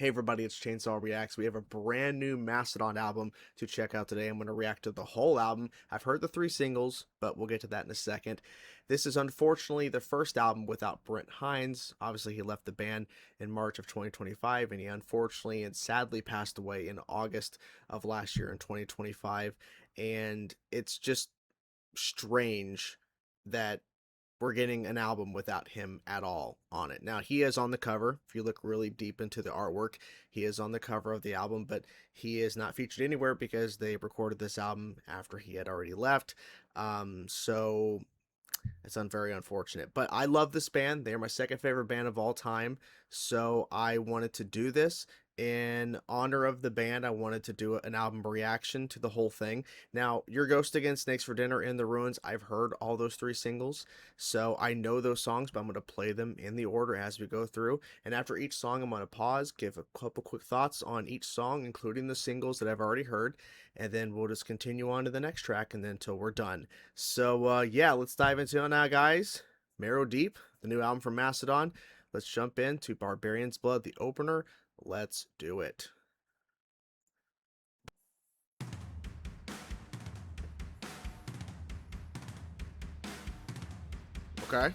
Hey everybody, it's Chainsaw Reacts. We have a brand new Mastodon album to check out today. I'm going to react to the whole album. I've heard the 3 singles, but we'll get to that in a second. This is unfortunately the first album without Brent Hinds. Obviously, he left the band in March of 2025, and he unfortunately and sadly passed away in August of last year in 2025. And it's just strange that we're getting an album without him at all on it. Now, he is on the cover. If you look really deep into the artwork, he is on the cover of the album, but he is not featured anywhere because they recorded this album after he had already left. So it's very unfortunate. But I love this band. They're my second favorite band of all time. So I wanted to do this. In honor of the band, I wanted to do an album reaction to the whole thing. Now, Your Ghost Again, Snakes for Dinner, In the Ruins, I've heard all those 3 singles, so I know those songs, but I'm going to play them in the order as we go through. And after each song, I'm going to pause, give a couple quick thoughts on each song, including the singles that I've already heard, and then we'll just continue on to the next track and then until we're done. So, yeah, let's dive into it now, guys. Marrow Deep, the new album from Mastodon. Let's jump into Barbarians Blood, the opener. Let's do it. Okay.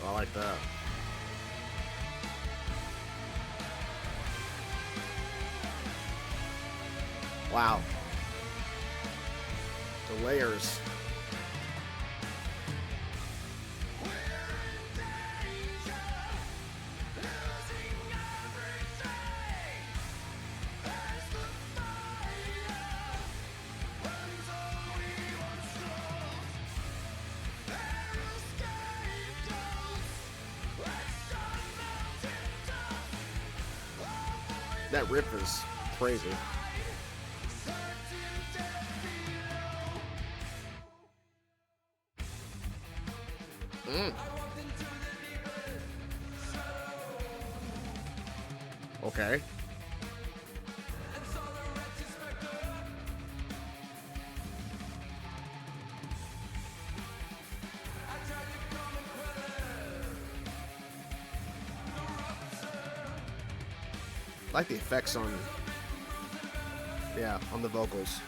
I like that. Wow. The layers. That riff is crazy. Okay. I like the effects on, yeah, on the vocals.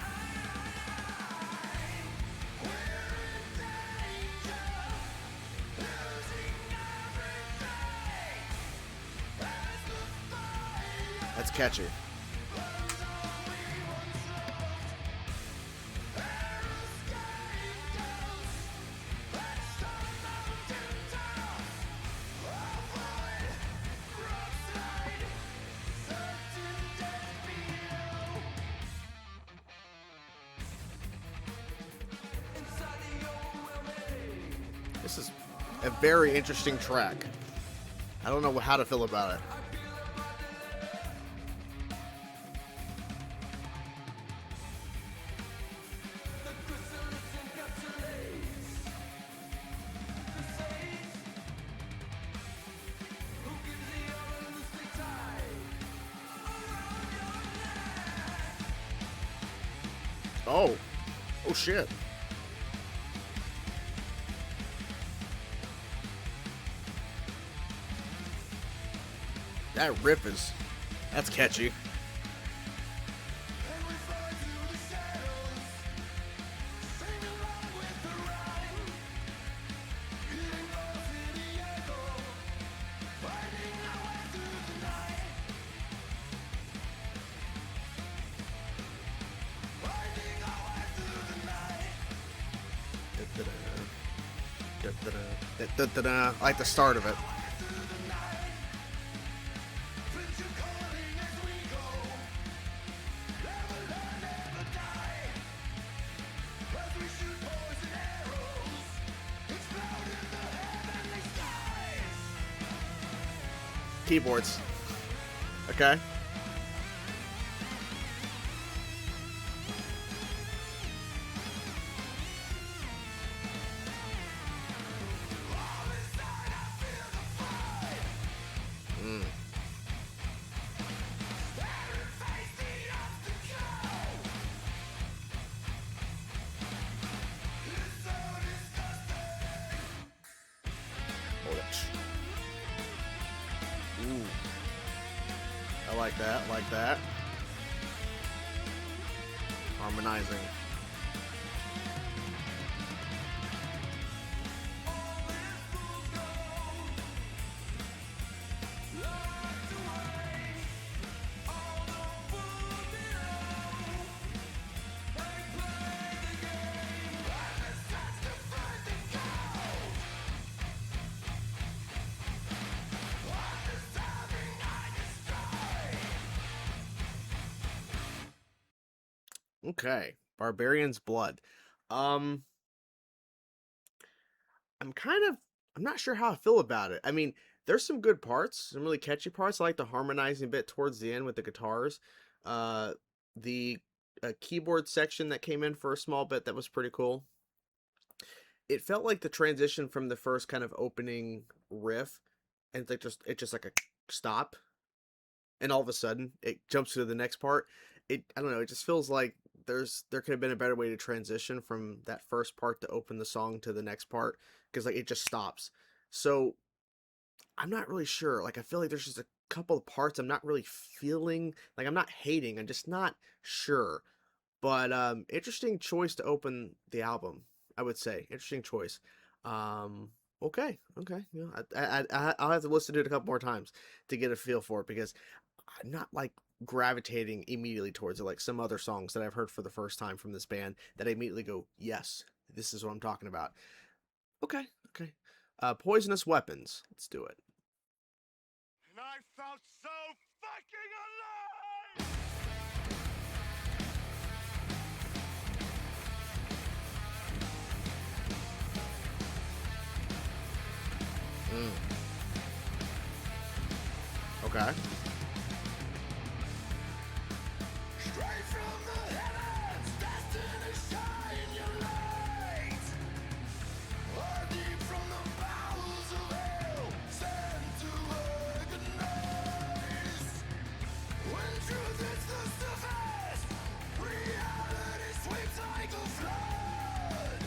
That's catchy. This is a very interesting track. I don't know how to feel about it. Oh. Oh shit. That riff is, that's catchy. I like the start of it. Keyboards. Okay. like that. I like that. Harmonizing. Okay, Barbarians Blood. Um, I'm not sure how I feel about it. I mean, there's some good parts, some really catchy parts. I like the harmonizing bit towards the end with the guitars. Uh, the keyboard section that came in for a small bit that was pretty cool. It felt like the transition from the first kind of opening riff, and it's just like a stop, and all of a sudden it jumps to the next part. I don't know, it just feels like there could have been a better way to transition from that first part to open the song to the next part, because like it just stops. So I'm not really sure. Like I feel like there's just a couple of parts I'm not really feeling, like I'm not hating, I'm just not sure. But interesting choice to open the album, I would say. Interesting choice. Um okay, okay. Yeah, I'll have to listen to it a couple more times to get a feel for it, because I'm not like gravitating immediately towards it like some other songs that I've heard for the first time from this band that I immediately go, yes, this is what I'm talking about. Okay, okay. Poisonous Weapons. Let's do it. And I felt so fucking alive! Okay. Straight from the heavens, destined to shine your light. Or deep from the bowels of hell, sent to agonize. When truth is the surface, reality sweeps like a flood.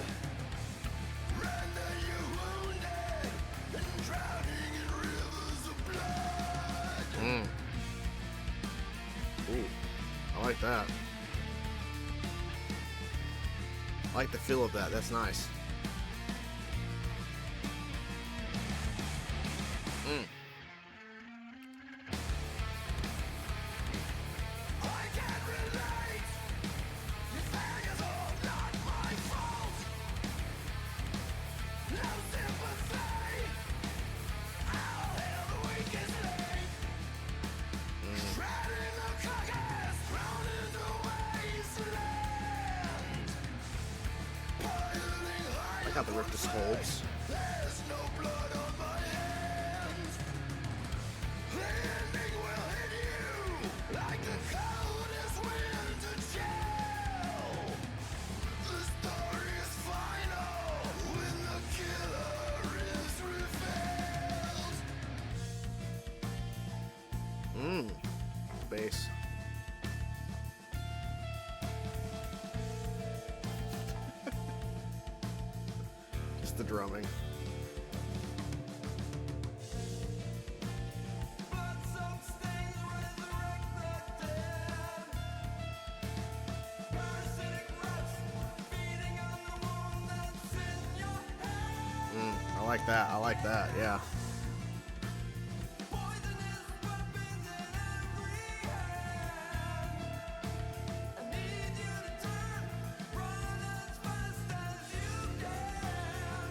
Render you wounded and drowning in rivers of blood. Ooh, I like that. I like the feel of that. That's nice. I can't relate. Your failure's all not my fault. No sympathy. I'll hail the weakest link. Shredding the carcass, thrown into wasteland. Piling I like how the riff just holds. there's no blood on my hands. The ending will hit you like the coldest winter chill. The story is final when the killer is revealed. Bass. Just the drumming. Blood-soaked stains resurrect the dead. Parasitic rats feeding on the wound that's in your head. I like that. I like that. Yeah. Poisonous weapons in every hand. I need you to turn, run as fast as you can.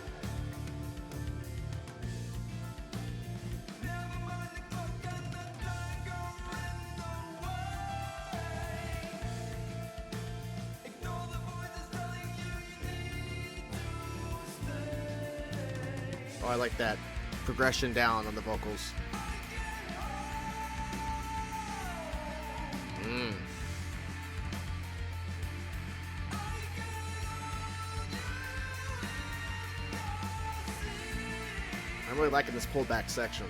Never mind the clock and the dagger in the way. Ignore the voices telling you need to stay. Oh, I like that progression down on the vocals. I'm really liking this pullback section.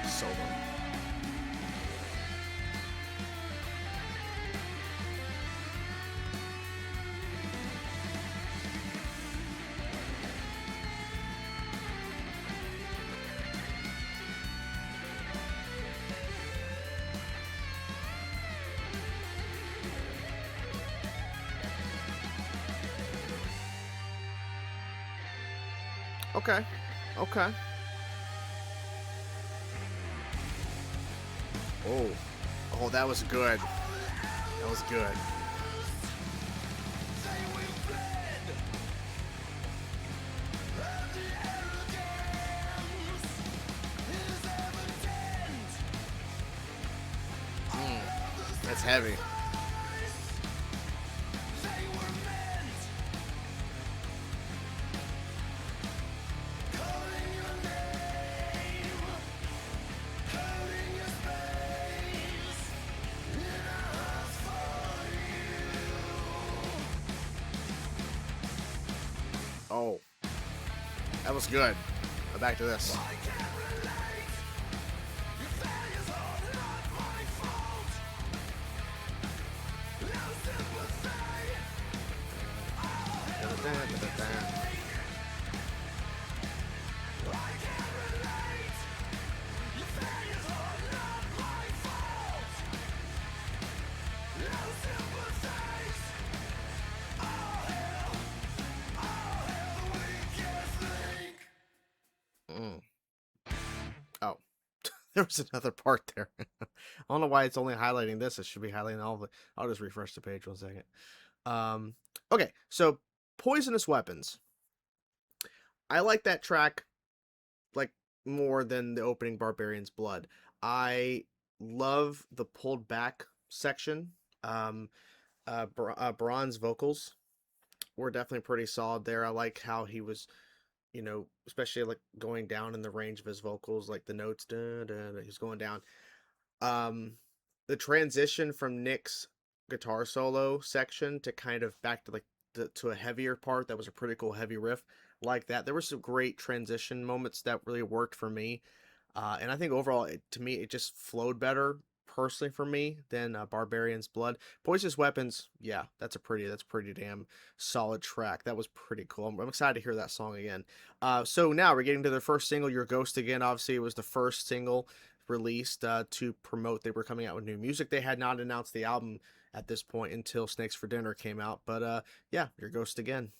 Solo. Okay. Okay. Oh. Oh, that was good. That was good. That's heavy. Oh, that was good. Now back to this. Oh, there was another part there. I don't know why it's only highlighting this. It should be highlighting all of it. I'll just refresh the page 1 second. Okay, so Poisonous Weapons. I like that track like more than the opening Barbarians Blood. I love the pulled back section. Bronze vocals were definitely pretty solid there. I like how he was, especially like going down in the range of his vocals, like the notes, he's going down. The transition from Nick's guitar solo section to kind of back to like to a heavier part, that was a pretty cool heavy riff like that. There were some great transition moments that really worked for me, and I think overall, to me, it just flowed better personally for me than Barbarians Blood. Poisonous Weapons, yeah, that's pretty damn solid track. That was pretty cool. I'm excited to hear that song again. So now we're getting to their first single, Your Ghost Again. Obviously, it was the first single released to promote they were coming out with new music. They had not announced the album at this point until Snakes for Dinner came out, but yeah, Your Ghost Again.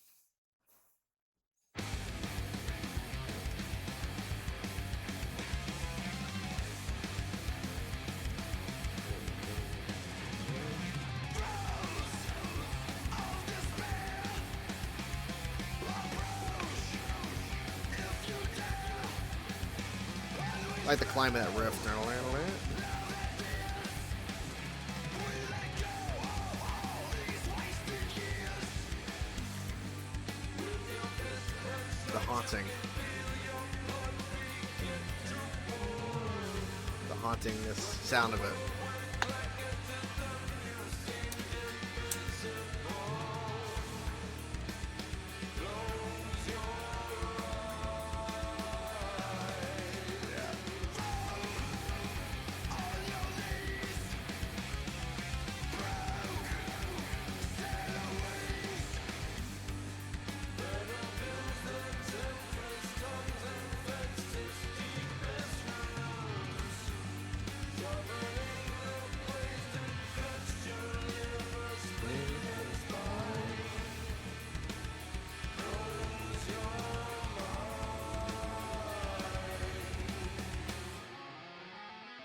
I like the climb of that riff. The haunting. The hauntingness sound of it.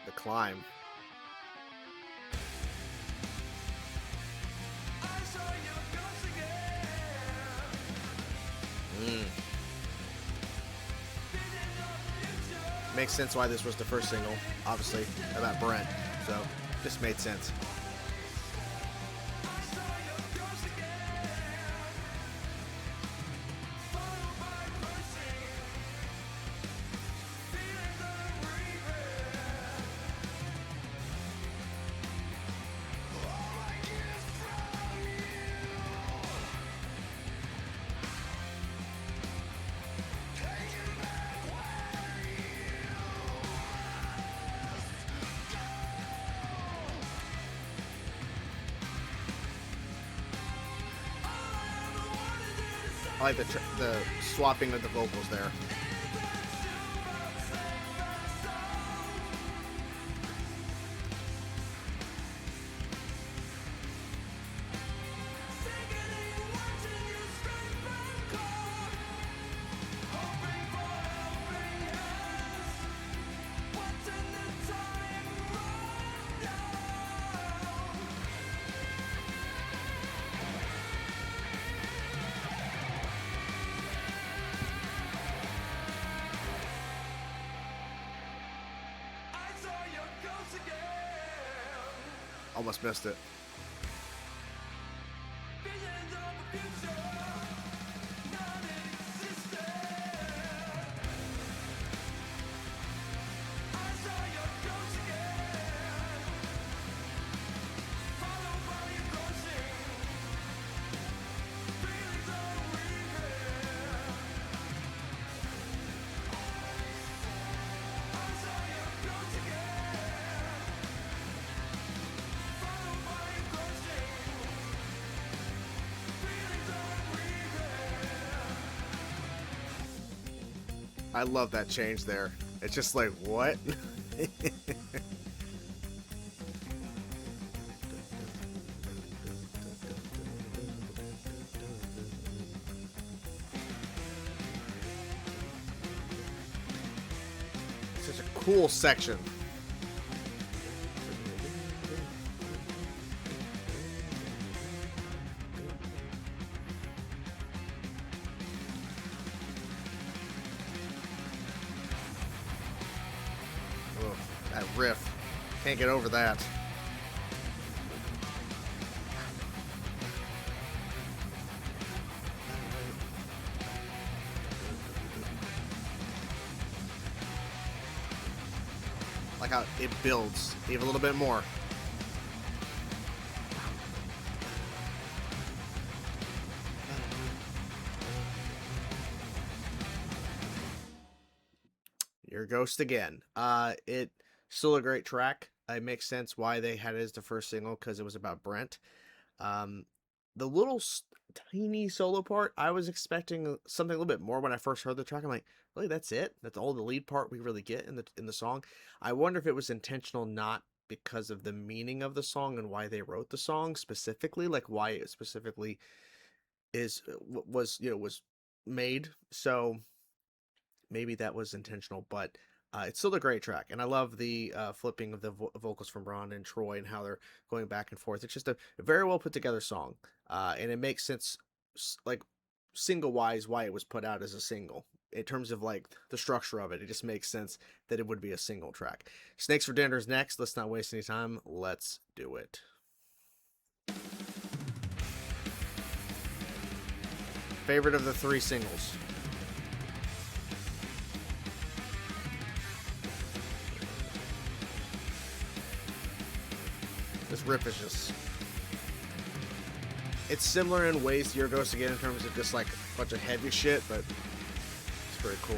The climb. Makes sense why this was the first single, obviously, about Brent. So, just made sense. I like the swapping of the vocals there. Almost missed it. Visions of a future non-existent. I saw your ghost again, followed by your ghosting. Feelings of regret. I saw your ghost again, followed by your ghosting. Feelings of regret. I love that change there. It's just like, what? Such a cool section. Oh, that riff. Can't get over that. Like how it builds even a little bit more. Your Ghost Again. It still a great track. It makes sense why they had it as the first single because it was about Brent. Um, the little tiny solo part, I was expecting something a little bit more when I first heard the track. I'm like, really, that's it? That's all the lead part we really get in the song. I wonder if it was intentional, not because of the meaning of the song and why they wrote the song specifically, like why it specifically is was made. So maybe that was intentional, but it's still a great track, and I love the flipping of the vocals from Ron and Troy and how they're going back and forth. It's just a very well put together song, and it makes sense, like single wise, why it was put out as a single. In terms of like the structure of it, it just makes sense that it would be a single track. Snakes for Dinner is next. Let's not waste any time. Let's do it. Favorite of the three singles. This riff is just... It's similar in ways to Your Ghost Again in terms of just like a bunch of heavy shit, but it's pretty cool.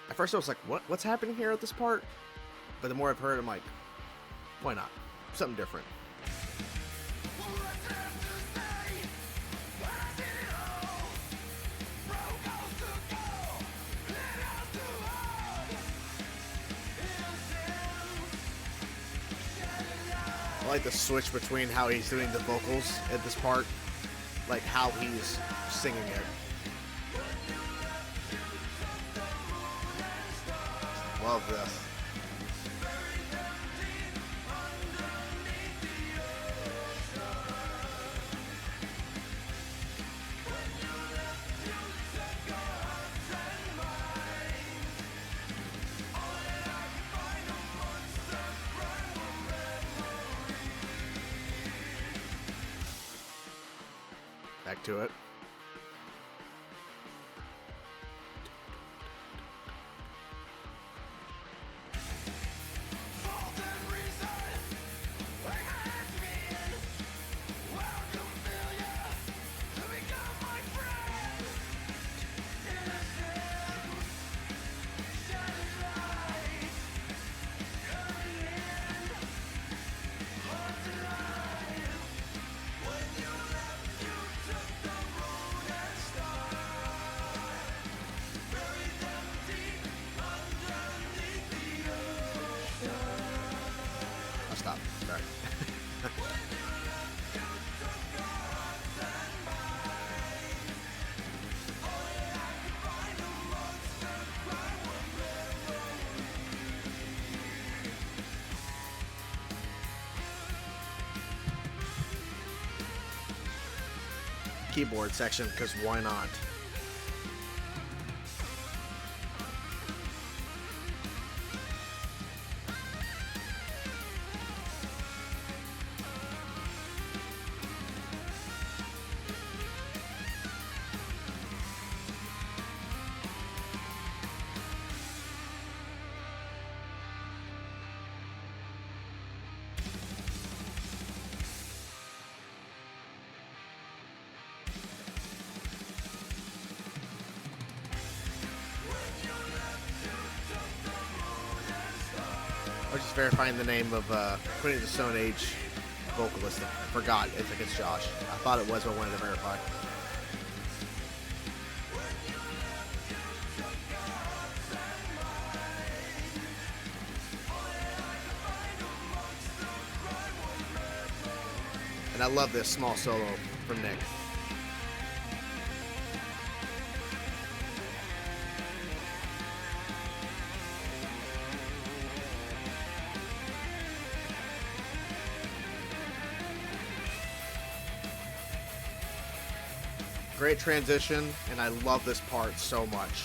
At first I was like, what's happening here at this part? But the more I've heard, I'm like, why not? Something different. I like the switch between how he's doing the vocals at this part, like how he's singing it. Love this. Back to it. keyboard section, because why not? I was just verifying the name of Queen of the Stone Age vocalist. I forgot. I think it's Josh. I thought it was, but I wanted to verify. And I love this small solo from Nick. Great transition, and I love this part so much.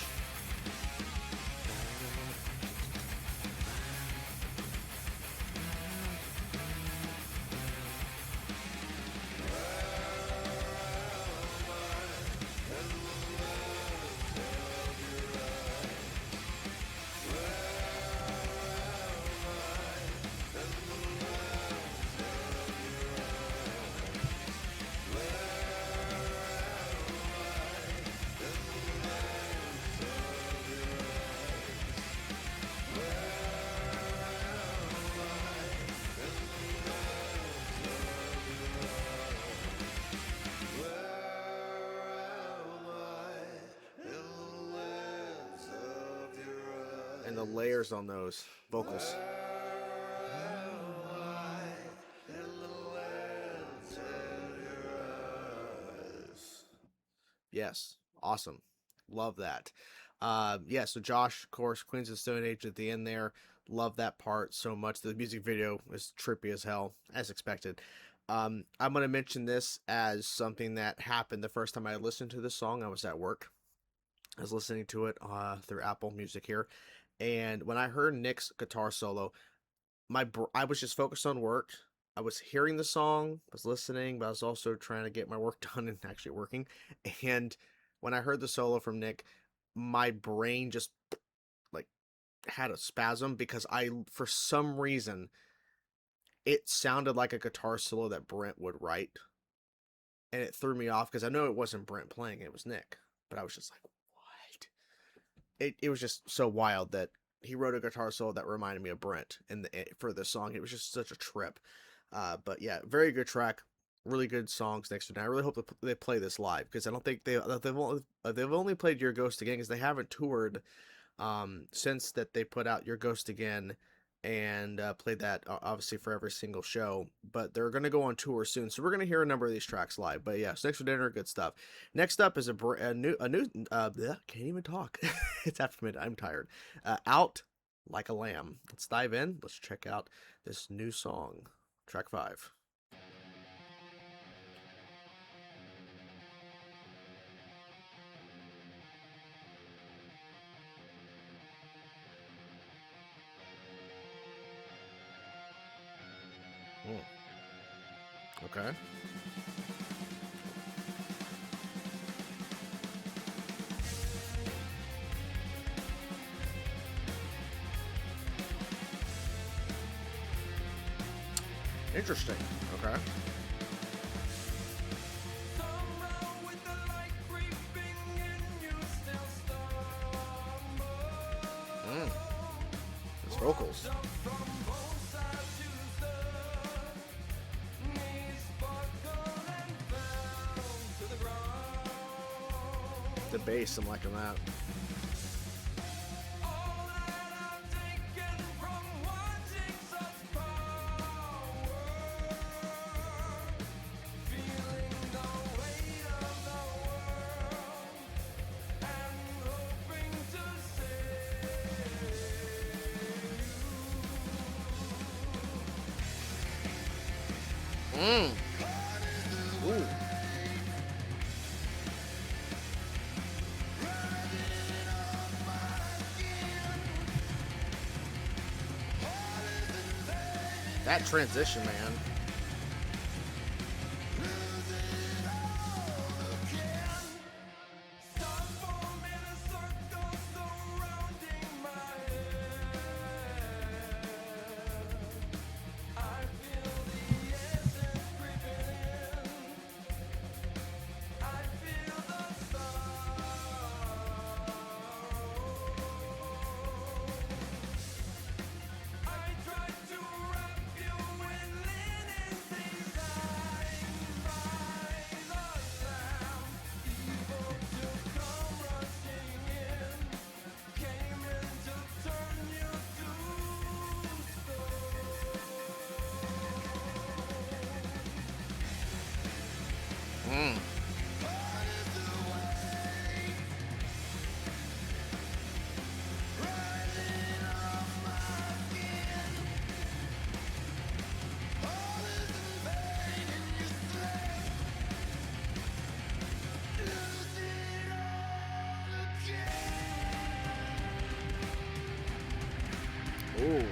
And the layers on those vocals. Yes, awesome. Love that. Yeah, so Josh, of course, Queens of Stone Age at the end there. Love that part so much. The music video is trippy as hell, as expected. I'm going to mention this as something that happened the first time I listened to this song. I was at work. I was listening to it through Apple Music here. And when I heard Nick's guitar solo, I was just focused on work. I was hearing the song, I was listening, but I was also trying to get my work done and actually working. And when I heard the solo from Nick, my brain just like had a spasm because for some reason, it sounded like a guitar solo that Brent would write. And it threw me off because I know it wasn't Brent playing, it was Nick. But I was just like, what? It was just so wild that he wrote a guitar solo that reminded me of Brent for this song. It was just such a trip. But yeah, very good track. Really good songs next to it. I really hope they play this live because I don't think they've only played Your Ghost Again because they haven't toured since that they put out Your Ghost Again and played that obviously for every single show. But they're going to go on tour soon, so we're going to hear a number of these tracks live. But yeah, so Next for Dinner, good stuff. Next up is a new can't even talk. It's after midnight. I'm tired. Out Like a Lamb. Let's dive in. Let's check out this new song, track 5. Okay. Interesting. Okay. His vocals. The bass, I'm liking that. Ooh. That transition, man. Mm. Ooh.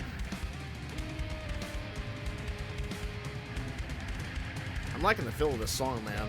I'm liking the feel of this song, man.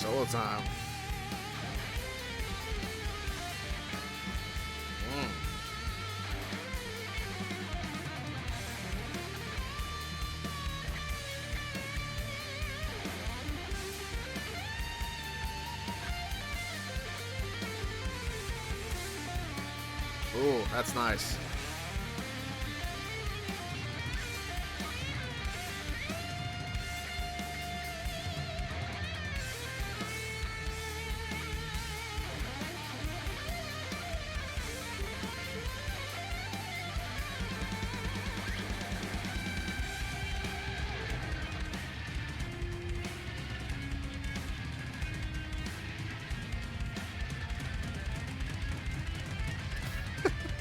Solo time. Mm. Ooh, that's nice.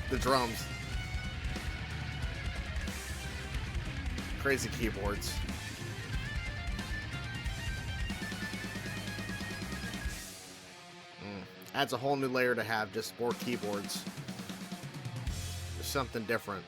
The drums. Crazy keyboards. Adds a whole new layer to have just more keyboards. There's something different.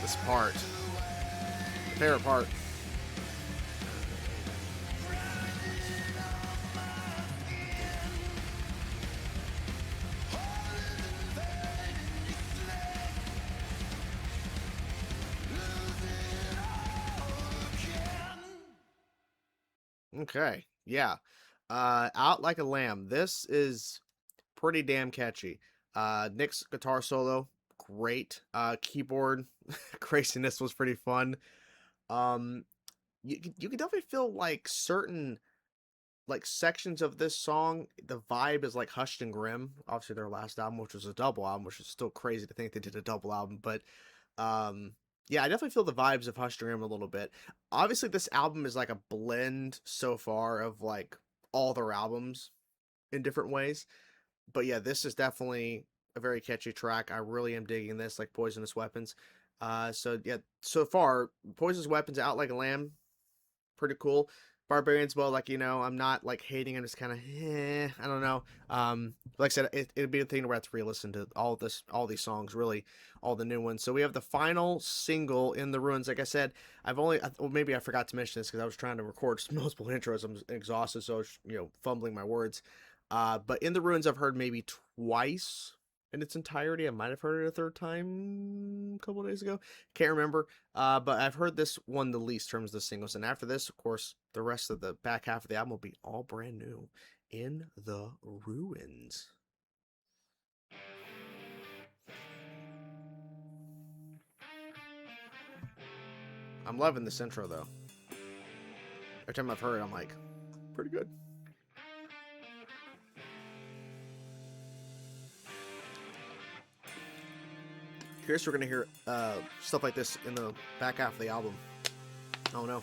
This part. The favorite part. Okay. Yeah. Out Like a Lamb. This is pretty damn catchy. Nick's guitar solo, great. Keyboard craziness was pretty fun. Um, you can definitely feel like certain like sections of this song. The vibe is like hushed and grim. Obviously, their last album, which was a double album, which is still crazy to think they did a double album. But yeah, I definitely feel the vibes of hushed and grim a little bit. Obviously, this album is like a blend so far of like all their albums in different ways. But yeah, this is definitely a very catchy track. I really am digging this, like Poisonous Weapons. So yeah, so far, Poisonous Weapons, Out Like a Lamb, pretty cool. Barbarians Blood, like, you know, I'm not like hating. I'm just kind of, I don't know. Like I said, it'd be a thing where I have to re-listen to all these songs, really, all the new ones. So we have the final single, In the Ruins. Like I said, well, maybe I forgot to mention this because I was trying to record multiple intros. I'm exhausted, so I was, you know, fumbling my words. But In the Ruins, I've heard maybe twice in its entirety. I might have heard it a third time a couple days ago. Can't remember. But I've heard this one the least in terms of the singles. And after this, of course, the rest of the back half of the album will be all brand new. In the Ruins. I'm loving this intro, though. Every time I've heard it, I'm like, pretty good. Curious, we're gonna hear stuff like this in the back half of the album. Oh no.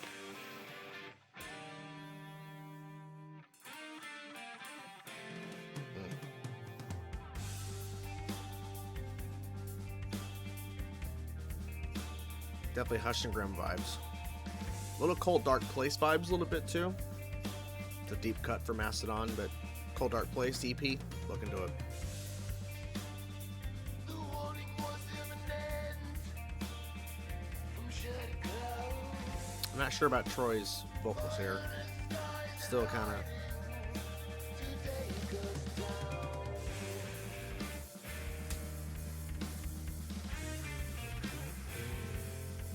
Definitely Hush and Grim vibes. A little Cold Dark Place vibes a little bit too. It's a deep cut for Mastodon, but Cold Dark Place EP, look into it. The warning was imminent from shed clouds. I'm not sure about Troy's vocals here. Still kind of.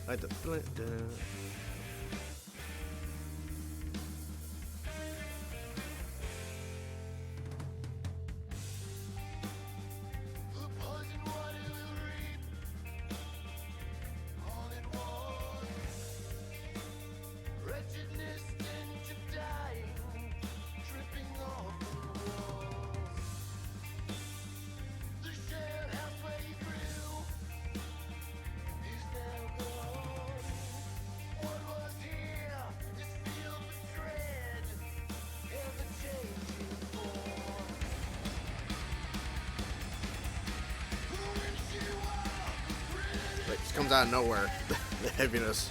Like the. The poison water will reap all at once. Wretchedness, stench of dying, dripping off the walls. The shared house where you grew is now gone. What was here is filled with dread, ever-changing form. Like, it comes out of nowhere. The heaviness.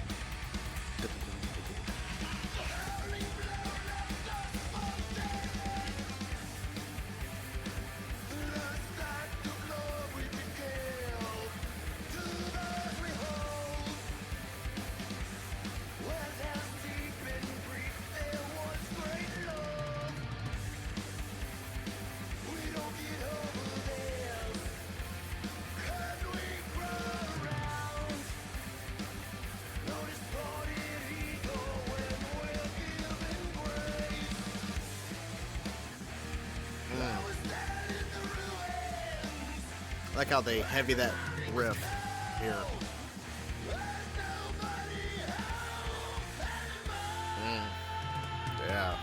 I like how they heavy that riff here. Yeah.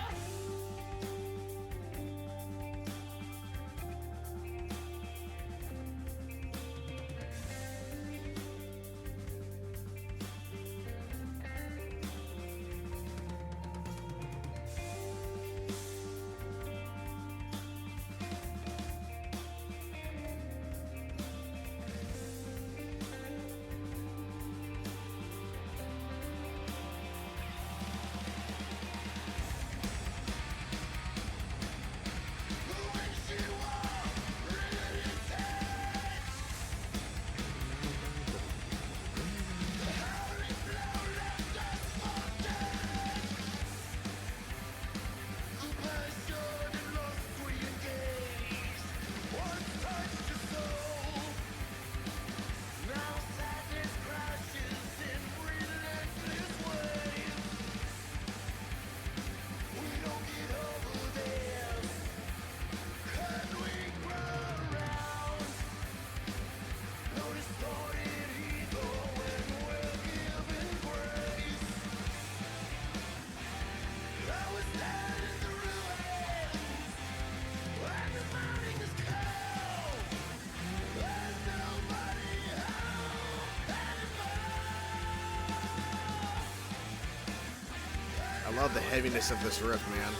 I love the heaviness of this riff, man.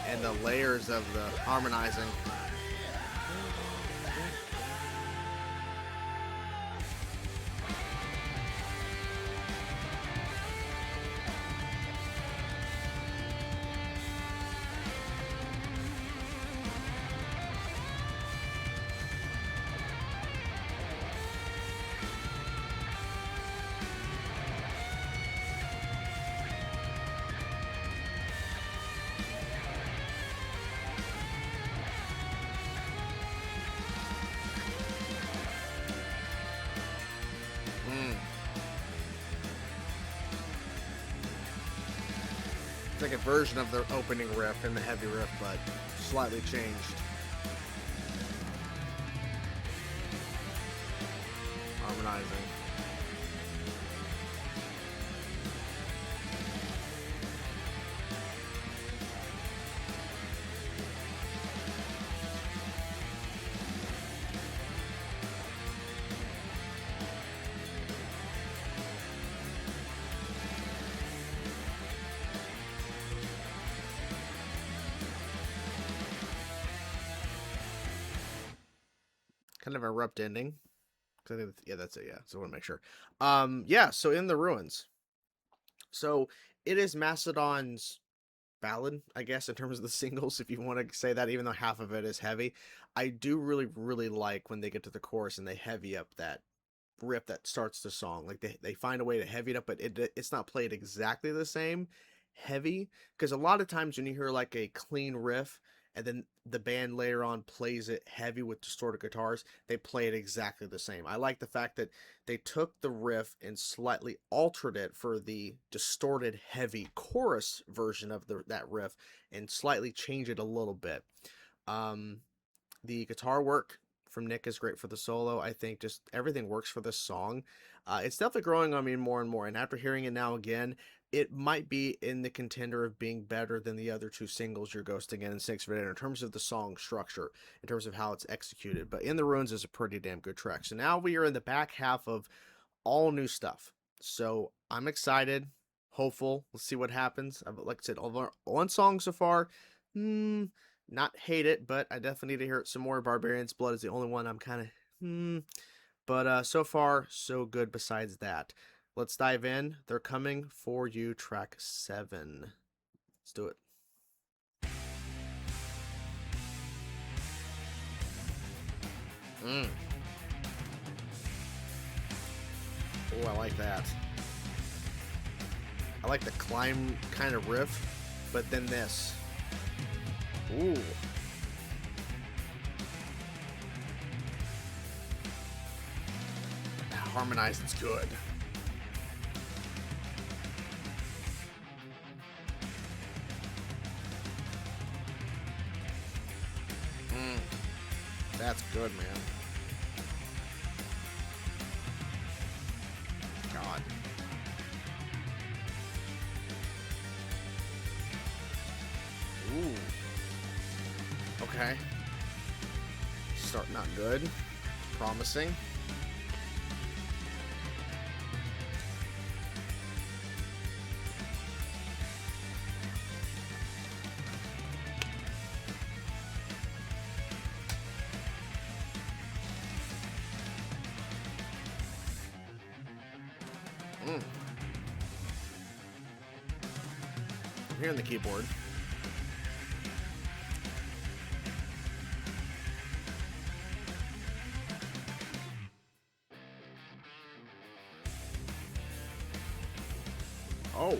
And the layers of the harmonizing. like a version of the opening riff and the heavy riff, but slightly changed. Harmonizing. Kind of an abrupt ending. I think yeah, that's it. Yeah, so I want to make sure. Yeah. So In the Ruins. So it is Mastodon's ballad, I guess, in terms of the singles, if you want to say that, even though half of it is heavy. I do really like when they get to the chorus and they heavy up that riff that starts the song. Like they find a way to heavy it up, but it's not played exactly the same heavy, because a lot of times when you hear like a clean riff and then the band later on plays it heavy with distorted guitars, they play it exactly the same. I like the fact that they took the riff and slightly altered it for the distorted heavy chorus version of that riff and slightly change it a little bit. um the guitar work from Nick is great for the solo. I think just everything works for this song. It's definitely growing on me more and more. And after hearing it now again, it might be in the contender of being better than the other two singles, You're Ghosting and Six of It, in terms of the song structure, in terms of how it's executed. But In the Ruins is a pretty damn good track. So now we are in the back half of all new stuff. So I'm excited, hopeful. Let's see what happens. Like I said, one song so far. Not hate it, but I definitely need to hear it some more. Barbarians Blood is the only one I'm kind of but so far so good besides that. Let's dive in. They're Coming for You, track 7. Let's do it. Oh, I like that. I like the climb kind of riff, but then this. Ooh. Harmonized, it's good. That's good, man. God. Ooh. Okay. Starting out good. Promising. I'm hearing the keyboard. Oh.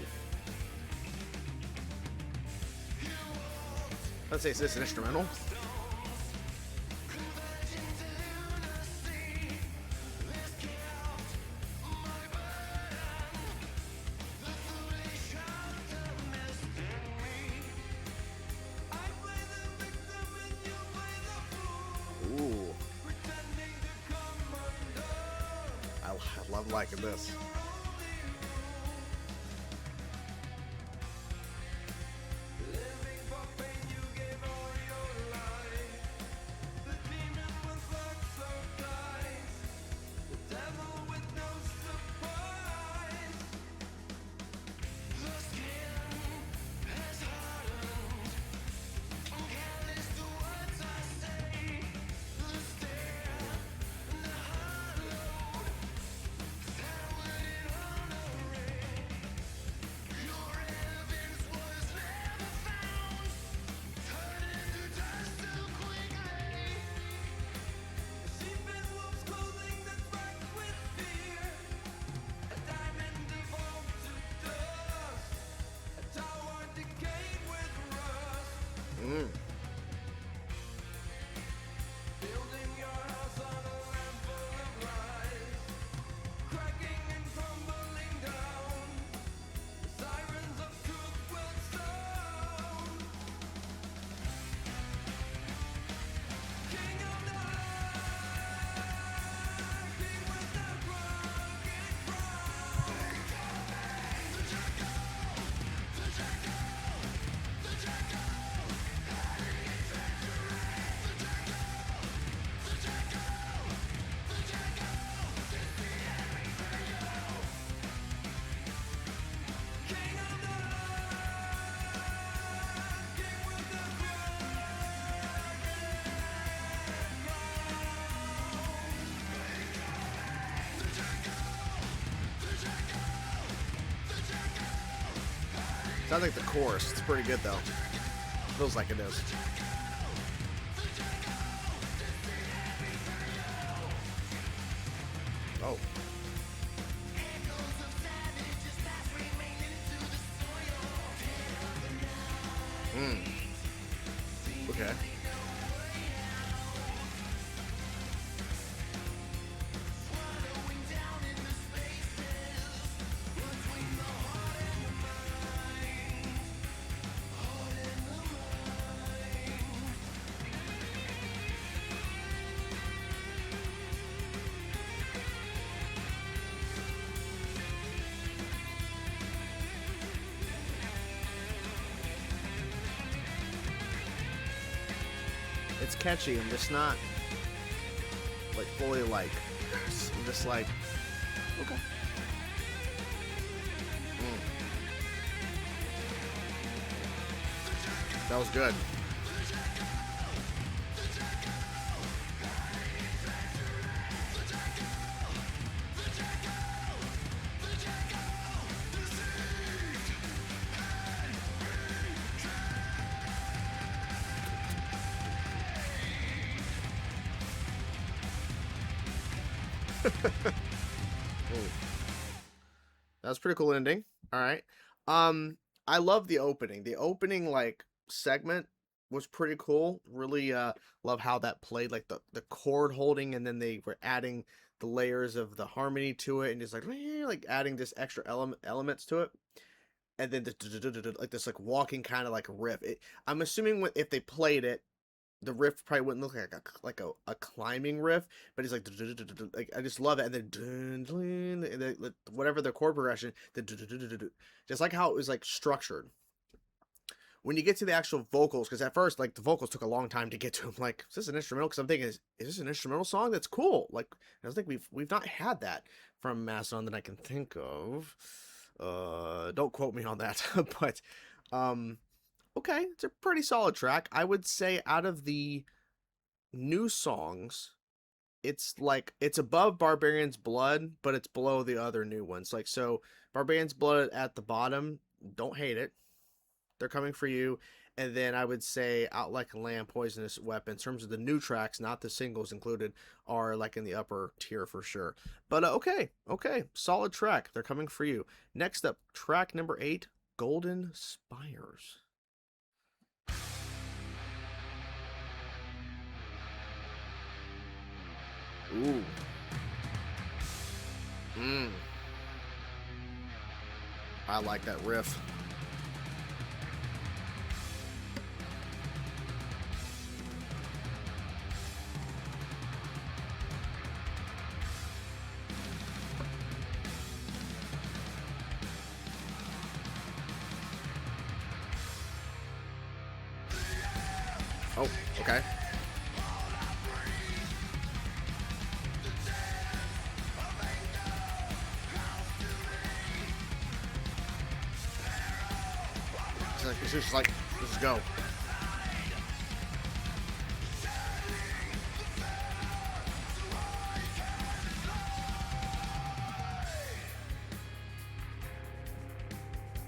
Let's say, is this an instrumental? Ooh. I love liking this. Sounds like the chorus. It's pretty good though. Feels like it is. Oh. Okay. It's catchy. I'm just not like fully like. I'm just like, okay. That was good. That was pretty cool ending. All right. I love the opening. The opening like segment was pretty cool. Really love how that played, like the chord holding, and then they were adding the layers of the harmony to it, and just like adding just extra elements to it. And then like this like walking kind of like riff. I'm assuming if they played it, the riff probably wouldn't look like a climbing riff, but it's like I just love it. And then whatever the chord progression, just like how it was like structured. When you get to the actual vocals, because at first like the vocals took a long time to get to them. Like, is this an instrumental? Because I'm thinking, is this an instrumental song? That's cool. Like, I was think we've not had that from Mastodon that I can think of. Don't quote me on that, but okay, it's a pretty solid track. I would say out of the new songs, it's like it's above Barbarians Blood, but it's below the other new ones. Like, so Barbarians Blood at the bottom, don't hate it. They're coming for you. And then I would say Out Like a Lamb, Poisonous Weapon, in terms of the new tracks, not the singles included, are like in the upper tier for sure. But okay, solid track. They're coming for you. Next up, track number 8, Golden Spires. Ooh. I like that riff. Oh, okay. It's just like, let's go.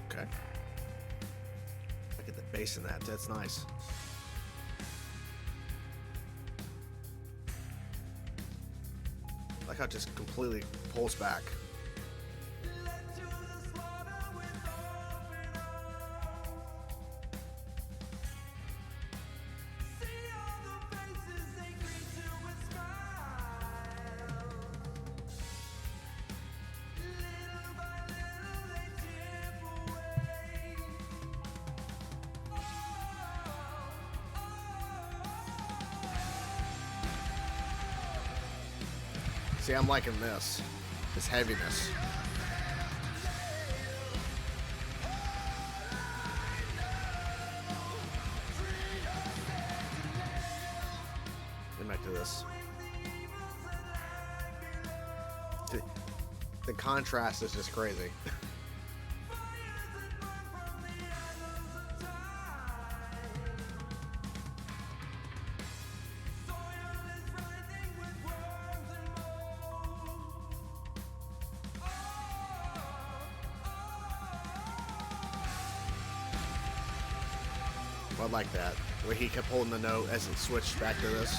Okay. Look at the bass in that. That's nice. I like how it just completely pulls back. See, I'm liking this heaviness. Get back to this. The contrast is just crazy. I like that. The way he kept holding the note as it switched back to this.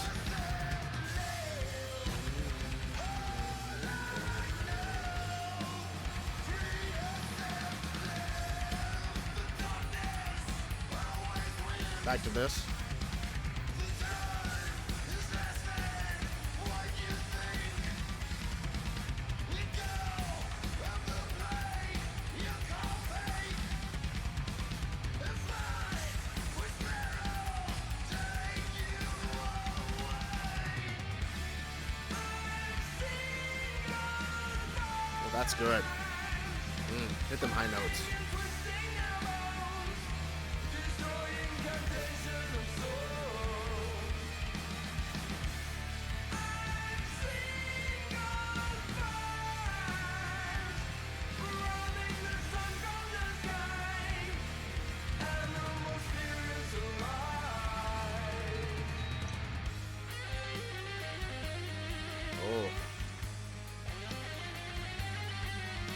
Back to this. Well, that's good. Hit them high notes. Oh.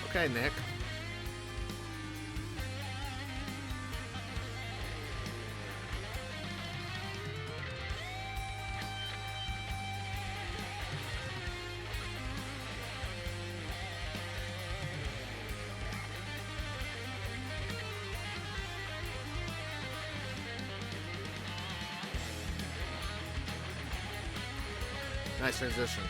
Okay, Nick. Nice transition.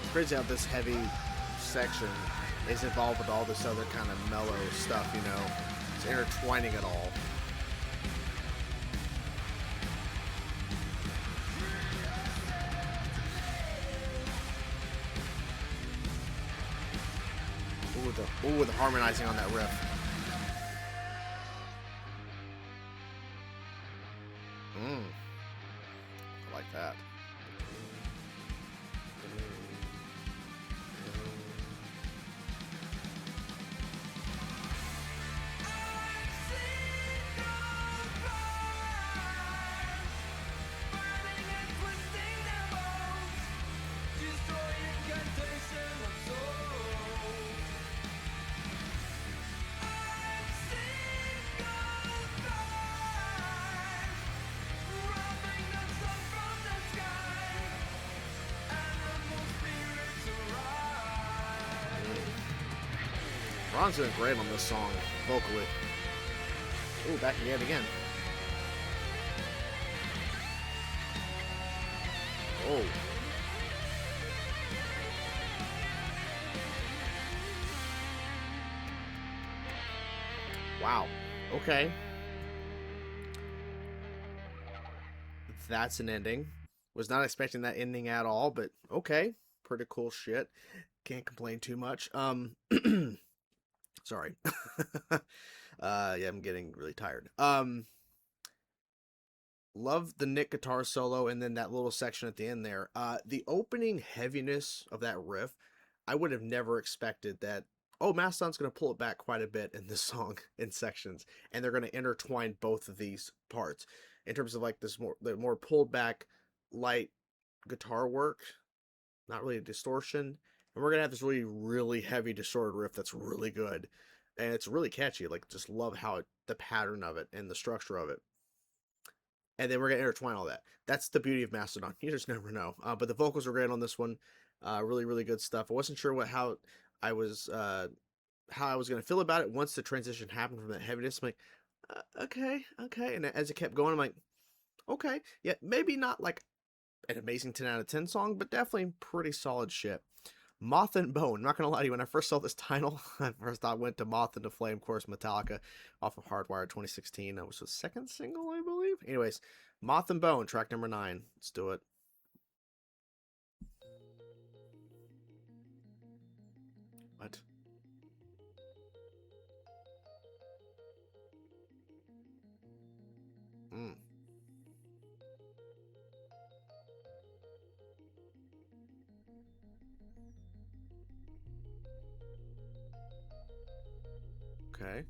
It's crazy how this heavy section is involved with all this other kind of mellow stuff, you know. It's intertwining it all. Ooh, the harmonizing on that riff. I like that. Ron's doing great on this song, vocally. Ooh, back again. Oh. Wow. Okay. That's an ending. Was not expecting that ending at all, but okay. Pretty cool shit. Can't complain too much. Sorry. Yeah, I'm getting really tired. Love the Nick guitar solo and then that little section at the end there. The opening heaviness of that riff, I would have never expected that. Oh, Mastodon's going to pull it back quite a bit in this song in sections, and they're going to intertwine both of these parts in terms of like this the more pulled back light guitar work, not really a distortion. And we're going to have this really heavy distorted riff that's really good. And it's really catchy. Like, just love how the pattern of it and the structure of it. And then we're going to intertwine all that. That's the beauty of Mastodon. You just never know. But the vocals were great on this one. Really good stuff. I wasn't sure how I was going to feel about it once the transition happened from that heaviness. I'm like, okay. And as it kept going, I'm like, okay. Yeah, maybe not like an amazing 10 out of 10 song, but definitely pretty solid shit. Moth and Bone. I'm not going to lie to you. When I first saw this title, I first thought went to Moth and the Flame, of course, Metallica, off of Hardwired 2016. That was the second single, I believe. Anyways, Moth and Bone, track number 9. Let's do it. What? Okay.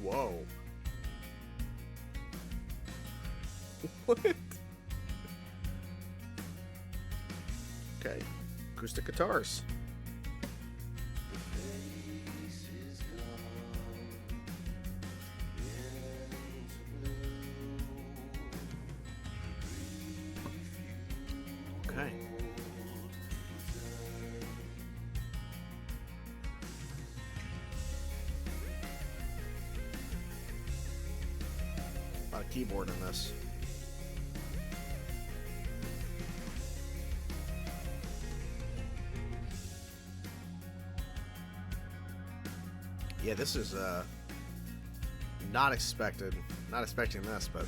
Whoa. What? Okay. Acoustic guitars. Okay. A lot of keyboard in this. Yeah, this is not expected. Not expecting this, but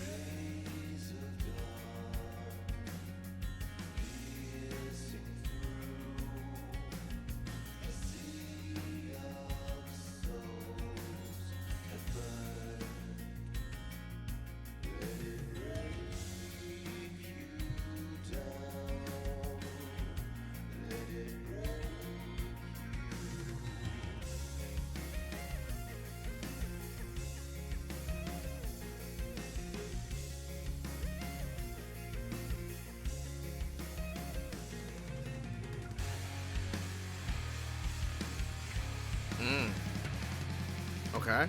okay.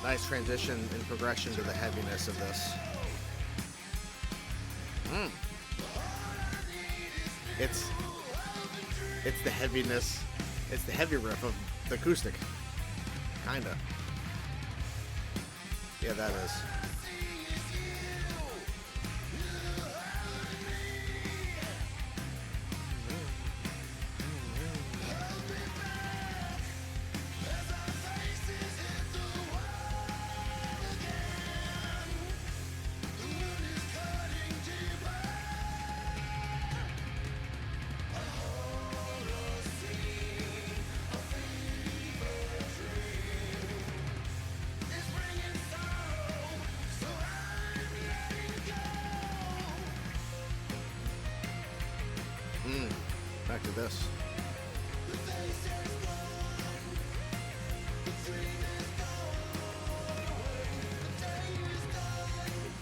Nice transition and progression to the heaviness of this. It's the heaviness. It's the heavy riff of the acoustic. Kinda. Yeah, that is. Back to this.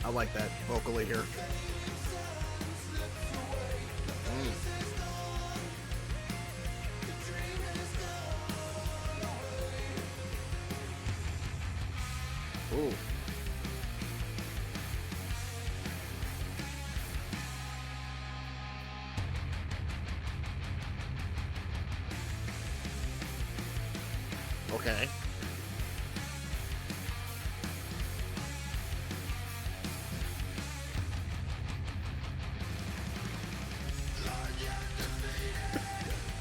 I like that vocally here. Ooh. Okay.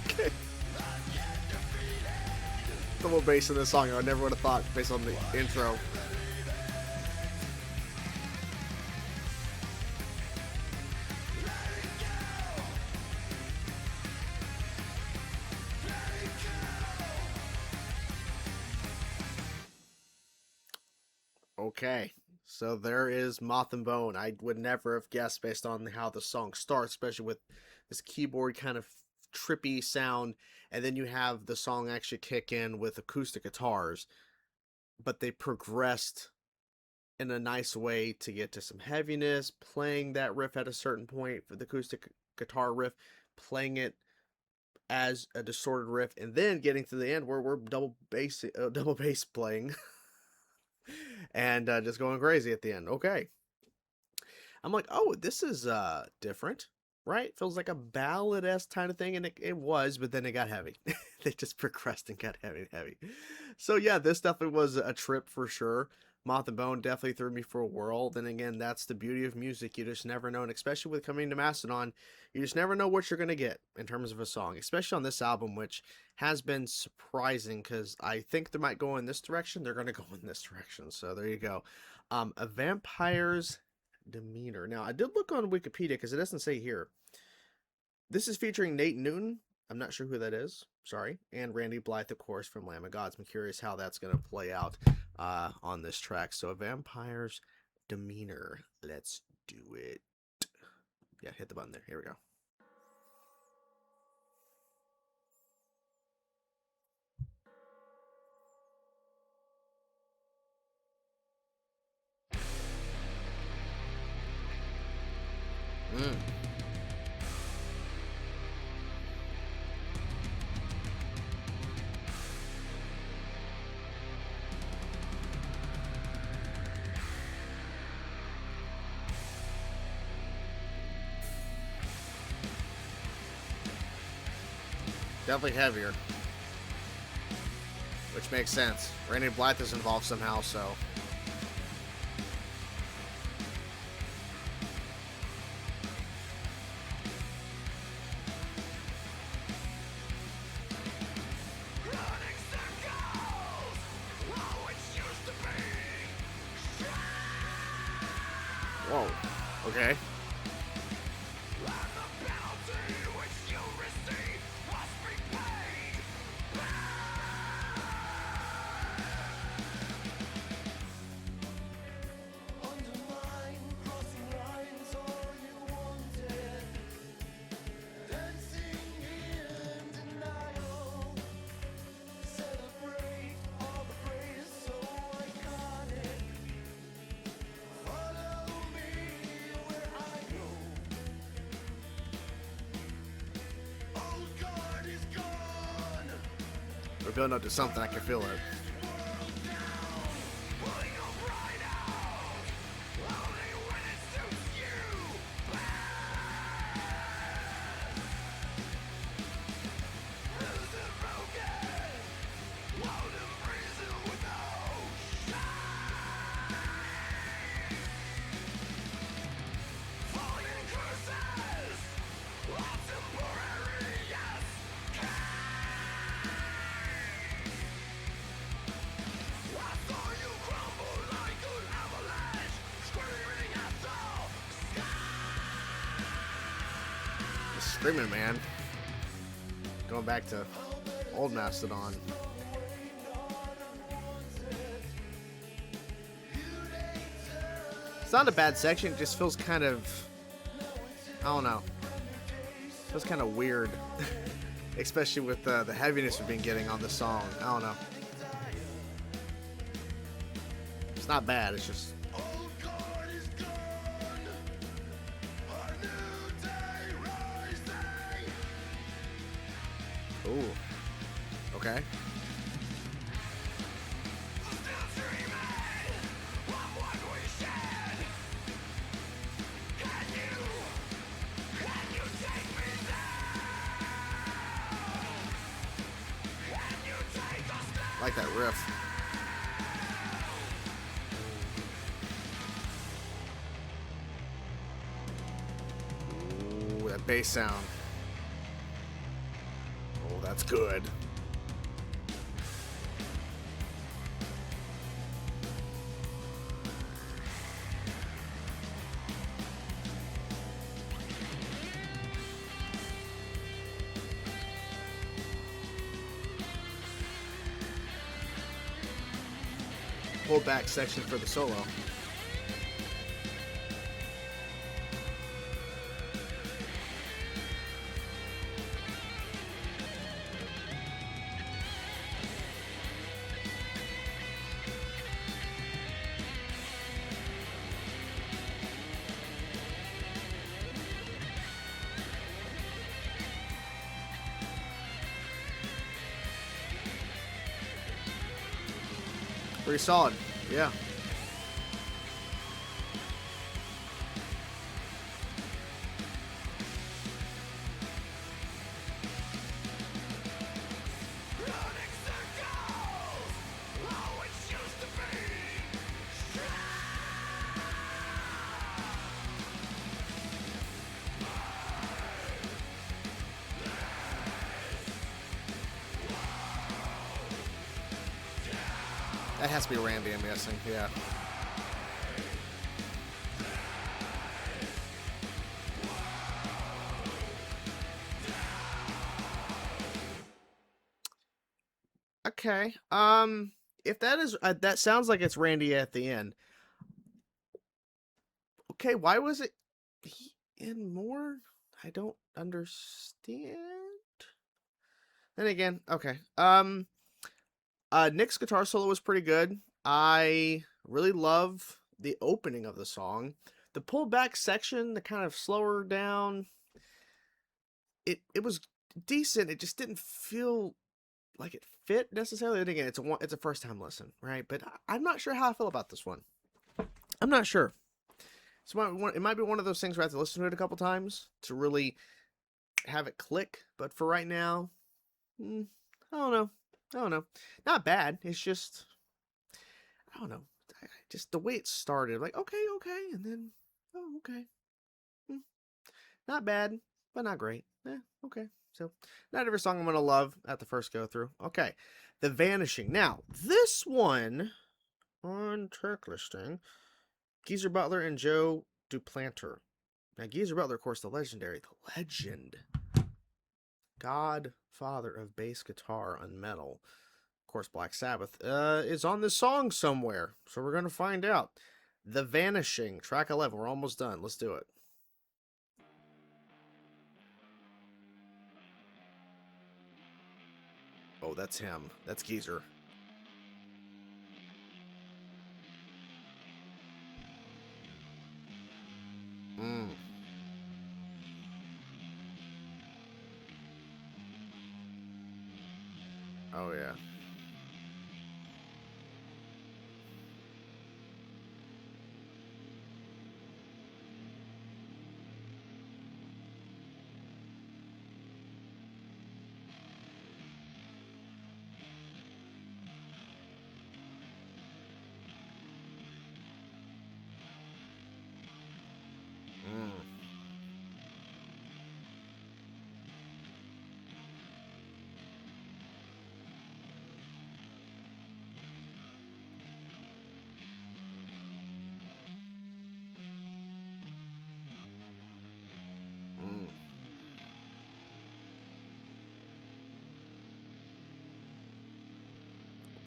Okay. Double bass in this song, I never would have thought based on the intro. Okay, so there is Moth and Bone. I would never have guessed based on how the song starts, especially with this keyboard kind of trippy sound, and then you have the song actually kick in with acoustic guitars, but they progressed in a nice way to get to some heaviness, playing that riff at a certain point for the acoustic guitar riff, playing it as a distorted riff, and then getting to the end where we're double bass playing and just going crazy at the end. Okay. I'm like, oh, this is different, right? Feels like a ballad-esque kind of thing, and it was, but then it got heavy. They just progressed and got heavy. So yeah, this definitely was a trip for sure. Moth and Bone definitely threw me for a whirl. Then again, that's the beauty of music. You just never know. And especially with coming to Mastodon, you just never know what you're going to get in terms of a song, especially on this album, which has been surprising because I think they might go in this direction. They're going to go in this direction. So there you go. A Vampire's Demeanor. Now, I did look on Wikipedia because it doesn't say here. This is featuring Nate Newton. I'm not sure who that is. Sorry. And Randy Blythe, of course, from Lamb of Gods. I'm curious how that's going to play out on this track. So, A Vampire's Demeanor. Let's do it. Yeah, hit the button there. Here we go. Definitely heavier, which makes sense. Randy Blythe is involved somehow, so. Running circles, oh, it used to be. Whoa. Okay. And the penalty which you receive must be paid. Undermine, crossing lines, all you wanted. Dancing in denial. Celebrate all the praise so iconic. Follow me where I go. Old guard is gone. We're building up to something. I can feel it. Pulling your pride out. Only when it suits you. Bruised and broken. Loud and brazen with no shine. Falling curses. All temporary, yes. I saw you crumble like an avalanche, screaming at the Just screaming, man. Going back to old Mastodon. It's not a bad section. It just feels kind of, I don't know. Feels kind of weird, especially with the heaviness we've been getting on the song. I don't know. It's not bad. It's just old guard is gone. A new day rising. ooh. Okay. Still dreaming of what we shared. Can you take me there? Can you take us there? I like that riff. Ooh, that bass sound. Oh, that's good. Pull back section for the solo. Pretty solid, yeah. Running circles, oh, it used to be. That has to be Randy, I'm guessing. Yeah. Okay. If that is that sounds like it's Randy at the end. Okay, why was it he in more? I don't understand. Then again, okay. Nick's guitar solo was pretty good. I really love the opening of the song. The pullback section, the kind of slower down, it was decent. It just didn't feel like it fit necessarily. And again, it's a first time listen, right? But I'm not sure how I feel about this one. I'm not sure. So it might be one of those things where I have to listen to it a couple times to really have it click. But for right now, I don't know. I don't know. Not bad. It's just, I don't know. Just the way it started, like, okay, and then, oh, okay. Not bad, but not great. Okay. So, not every song I'm going to love at the first go through. Okay. The Vanishing. Now, this one on track listing, Geezer Butler and Joe Duplanter. Now, Geezer Butler, of course, the legend, godfather of bass guitar on metal. Of course, Black Sabbath is on this song somewhere, so we're going to find out. The Vanishing, track 11. We're almost done. Let's do it. Oh, that's him. That's Geezer. Oh, yeah.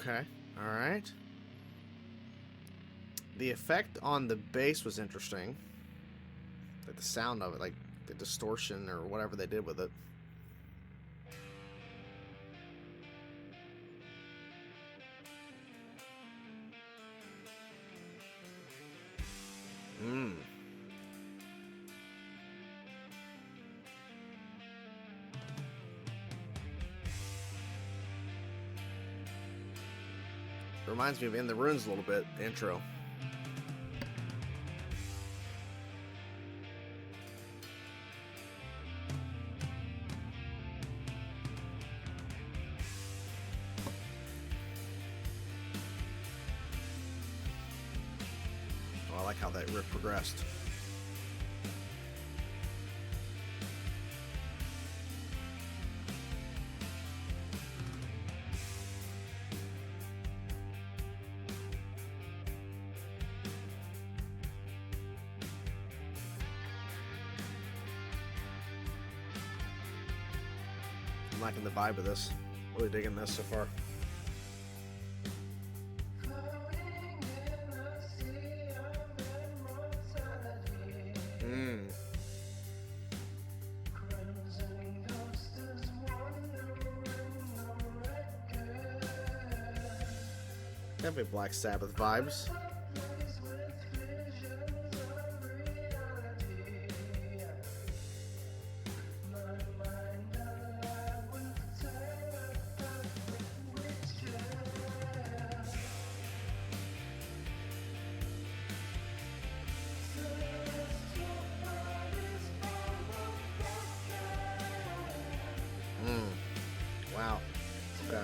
Okay, all right. The effect on the bass was interesting. Like the sound of it, like the distortion or whatever they did with it. Reminds me of In the Ruins a little bit, the intro. Oh, I like how that riff progressed. I'm liking the vibe of this. Really digging this so far. Definitely Black Sabbath vibes. Wow. Okay.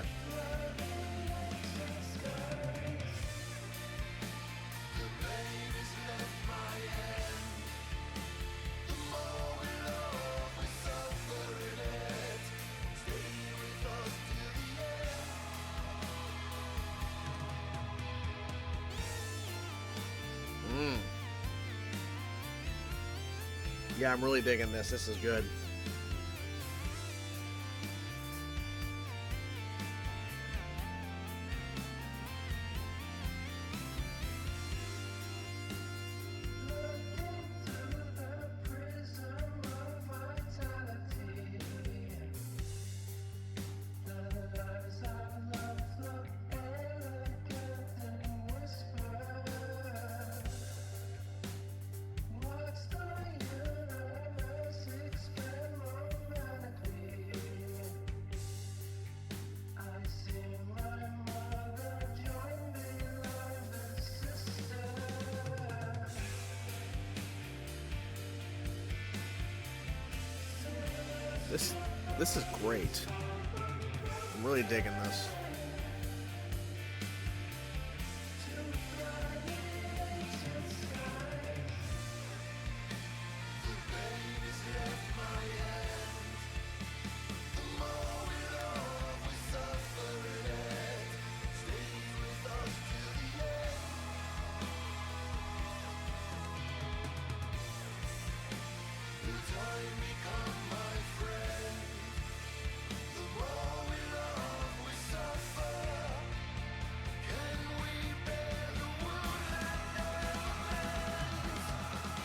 Yeah, I'm really digging this. This is good. This is great. I'm really digging this.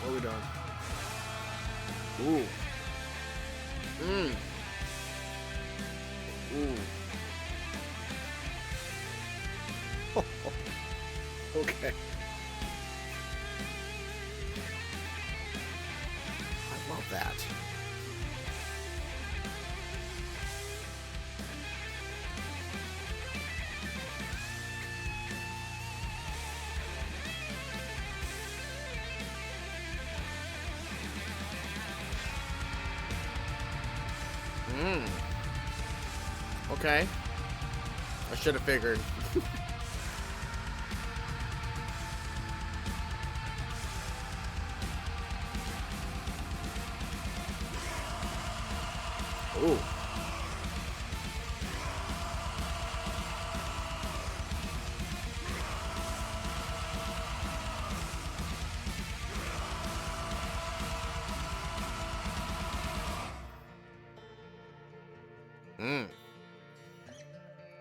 What are we doing? Ooh. Ooh. Okay. I love that. Okay. I should have figured. Ooh.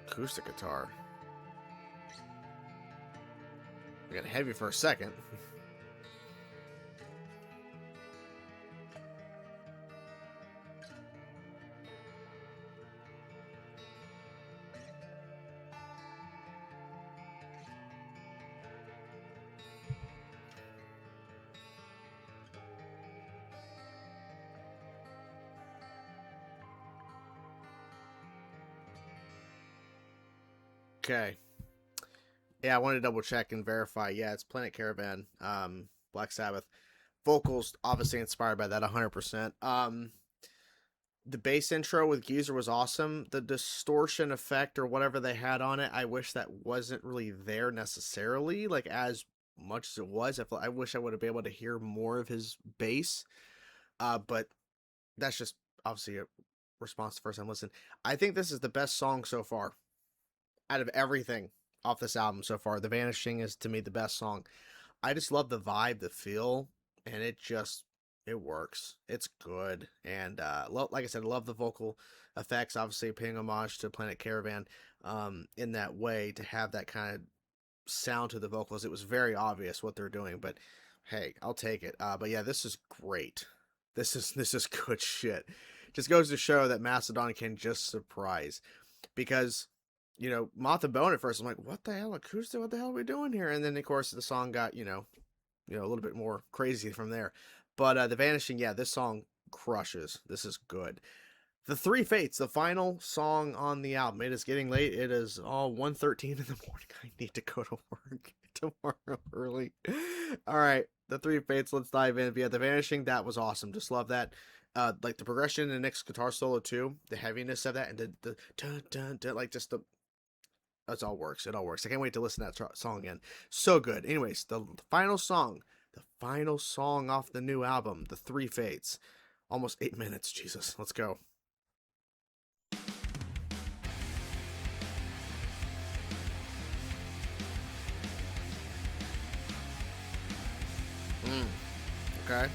Acoustic guitar. I got heavy for a second. Okay. Yeah, I wanted to double check and verify. Yeah, it's Planet Caravan, Black Sabbath. Vocals obviously inspired by that 100%. The bass intro with Geezer was awesome. The distortion effect or whatever they had on it, I wish that wasn't really there necessarily, like as much as it was. I wish I would have been able to hear more of his bass. But that's just obviously a response to first time listen. I think this is the best song so far out of everything off this album so far. The Vanishing is to me the best song. I just love the vibe, the feel, and it works. It's good, and like I said, I love the vocal effects. Obviously, paying homage to Planet Caravan, in that way to have that kind of sound to the vocals. It was very obvious what they're doing, but hey, I'll take it. But yeah, this is great. This is good shit. Just goes to show that Mastodon can just surprise, because Moth and Bone at first I'm like, what the hell, acoustic? What the hell are we doing here? And then of course the song got a little bit more crazy from there. But the Vanishing, yeah, this song crushes. This is good. The Three Fates, the final song on the album. It is getting late. It is all 1:13 in the morning. I need to go to work tomorrow early. All right, the Three Fates. Let's dive in. Yeah, the Vanishing, that was awesome. Just love that. Like the progression in the next guitar solo too, the heaviness of that, and the dun dun dun, like just the. It all works. It all works. I can't wait to listen to that song again. So good. Anyways, the final song off the new album, The Three Fates. Almost 8 minutes. Jesus. Let's go. Okay.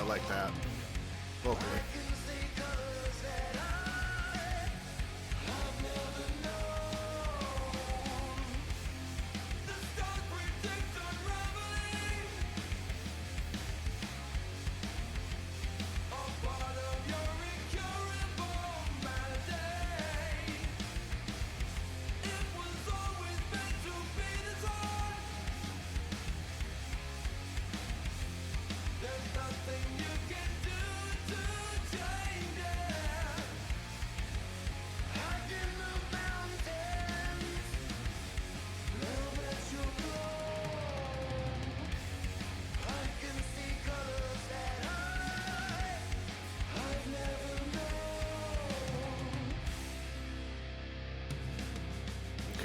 I like that. Vocally.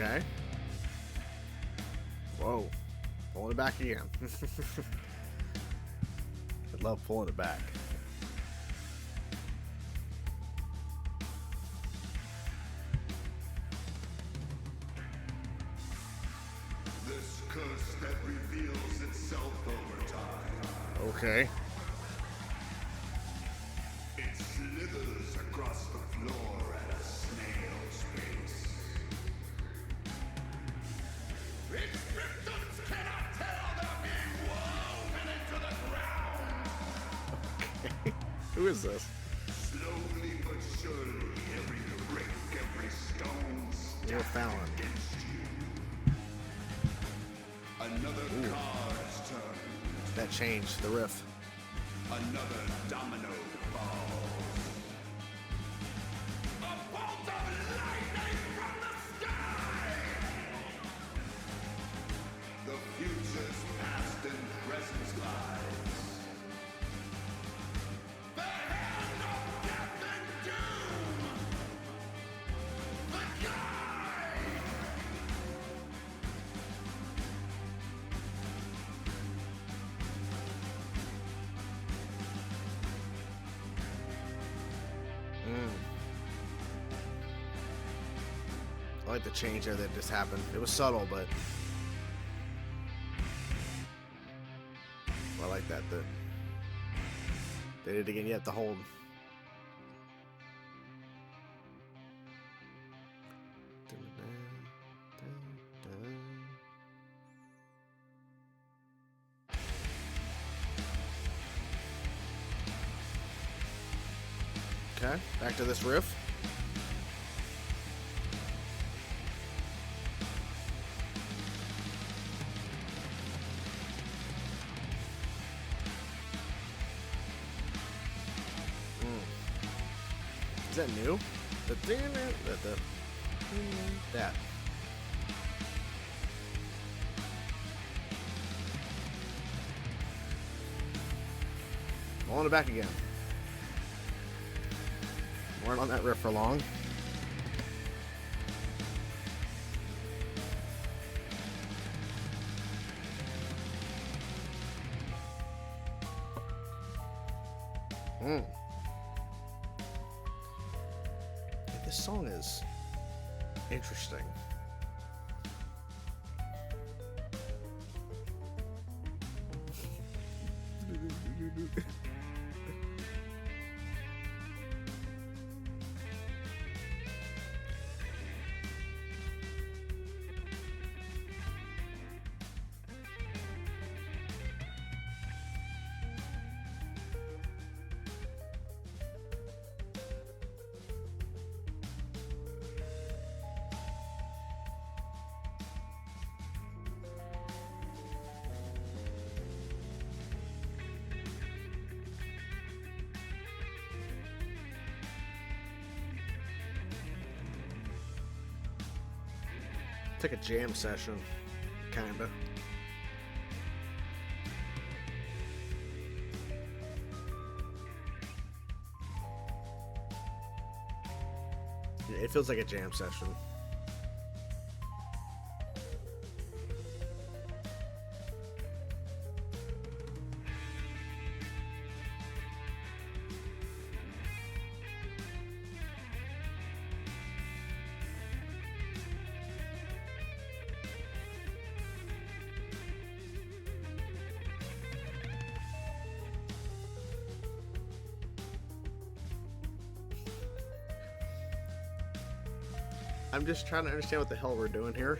Okay. Whoa. Pulling it back again. I love pulling it back. This curse that reveals itself over time. Okay. It slithers across the floor at a snail's pace. Its victims cannot tell they're being woven into the ground. Who is this? Slowly but surely, every brick, every stone Neil stacked Fallon. against you. Another card's turn. That changed the riff. Another domino falls. A bolt of lightning from the sky! The future's past and present lies. The hand of death and doom! The guide! I like the change there that just happened. It was subtle, but I like that. They did it again. You have to hold. Okay, back to this riff. Is that new? That. Rolling it back again. Weren't on that riff for long. This song is interesting. It's like a jam session, kinda. Yeah, it feels like a jam session. I'm just trying to understand what the hell we're doing here.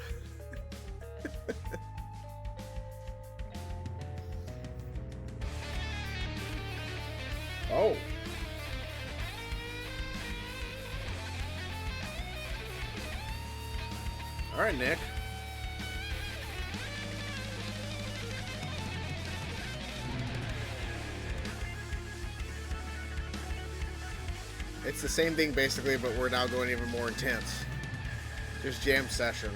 Oh. All right, Nick. It's the same thing basically, but we're now going even more intense. Just jam session.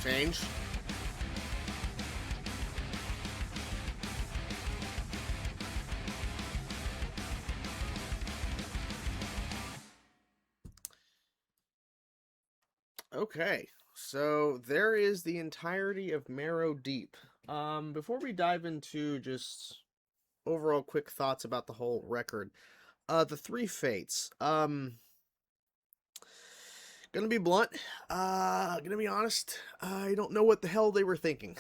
Change. Okay, so there is the entirety of Marrow Deep. Before we dive into just overall quick thoughts about the whole record, the three fates. Gonna be blunt. Gonna be honest. I don't know what the hell they were thinking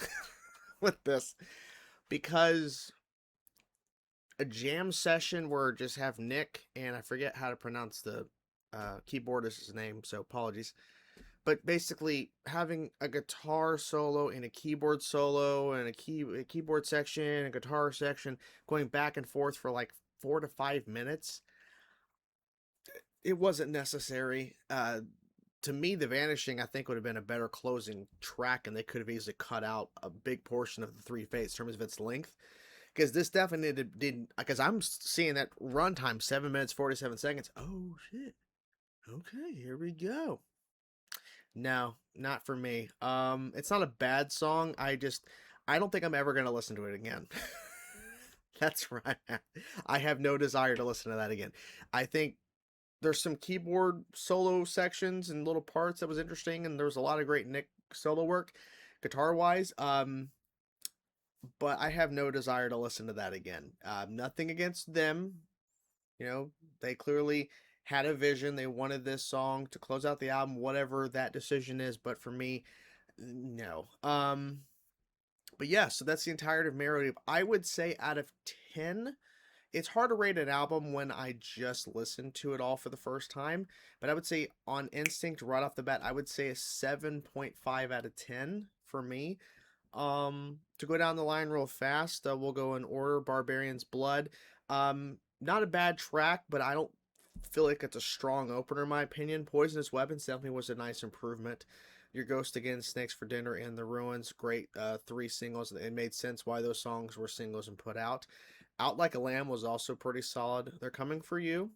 with this, because a jam session where just have Nick, and I forget how to pronounce the keyboardist's name, so apologies. But basically, having a guitar solo and a keyboard solo and a keyboard section, a guitar section, going back and forth for like 4 to 5 minutes, it wasn't necessary. To me, the Vanishing, I think, would have been a better closing track, and they could have easily cut out a big portion of the three fates in terms of its length. Because this definitely didn't. Because I'm seeing that runtime 7 minutes 47 seconds. Oh shit. Okay, here we go. No, not for me. It's not a bad song. I don't think I'm ever gonna listen to it again. That's right. I have no desire to listen to that again. I think there's some keyboard solo sections and little parts that was interesting, and there was a lot of great Nick solo work, guitar wise. But I have no desire to listen to that again. Nothing against them. You know, they clearly had a vision. They wanted this song to close out the album, whatever that decision is. But for me, no. But yeah, so that's the entirety of Marrow Deep. I would say out of 10, it's hard to rate an album when I just listened to it all for the first time. But I would say on instinct, right off the bat, I would say a 7.5 out of 10 for me. To go down the line real fast, we'll go in order. Barbarians Blood. Not a bad track, but I don't feel like it's a strong opener in my opinion. Poisonous Weapons definitely was a nice improvement. Your Ghost Again, Snakes for Dinner, and The Ruins, great three singles. It made sense why those songs were singles and put out. Out Like a Lamb was also pretty solid. They're Coming for You,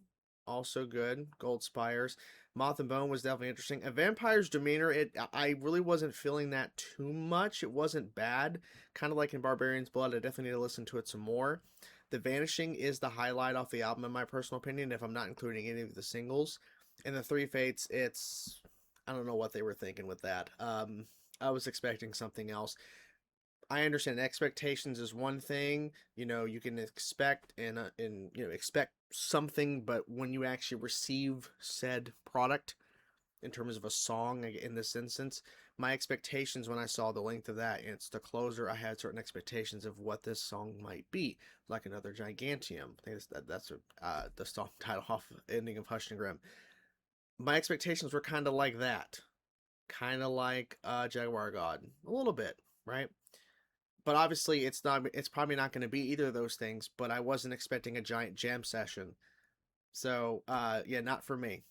also good. Gold Spires. Moth and Bone was definitely interesting. A Vampire's Demeanor, I really wasn't feeling that too much. It wasn't bad. Kind of like in Barbarians Blood, I definitely need to listen to it some more. The Vanishing is the highlight off the album, in my personal opinion, if I'm not including any of the singles. And the Three Fates, I don't know what they were thinking with that. I was expecting something else. I understand expectations is one thing. You know, you can expect and expect something, but when you actually receive said product in terms of a song in this instance, my expectations when I saw the length of that, and it's the closer, I had certain expectations of what this song might be, like another Gigantium. I think that's the song title off ending of Hush and Grim. My expectations were kind of like that, kind of like Jaguar God, a little bit, right? but obviously it's probably not going to be either of those things, but I wasn't expecting a giant jam session. So, yeah, not for me.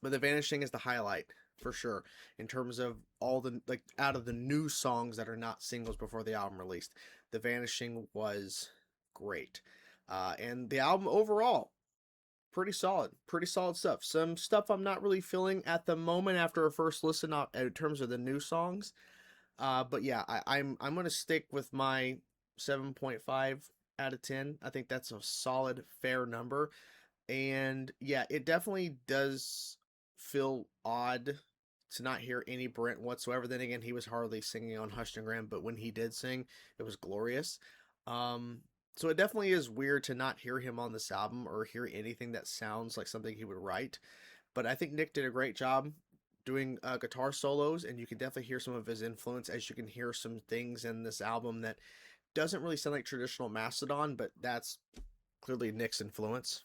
But the Vanishing is the highlight for sure in terms of all the, like, out of the new songs that are not singles before the album released. The Vanishing was great. And the album overall, pretty solid stuff. Some stuff I'm not really feeling at the moment after a first listen in terms of the new songs. But yeah, I'm gonna stick with my 7.5 out of 10. I think that's a solid, fair number. And yeah, it definitely does feel odd to not hear any Brent whatsoever. Then again, he was hardly singing on Hushed and Graham, but when he did sing, it was glorious. Um, so it definitely is weird to not hear him on this album or hear anything that sounds like something he would write. But I think Nick did a great job doing guitar solos, and you can definitely hear some of his influence, as you can hear some things in this album that doesn't really sound like traditional Mastodon, but that's clearly Nick's influence.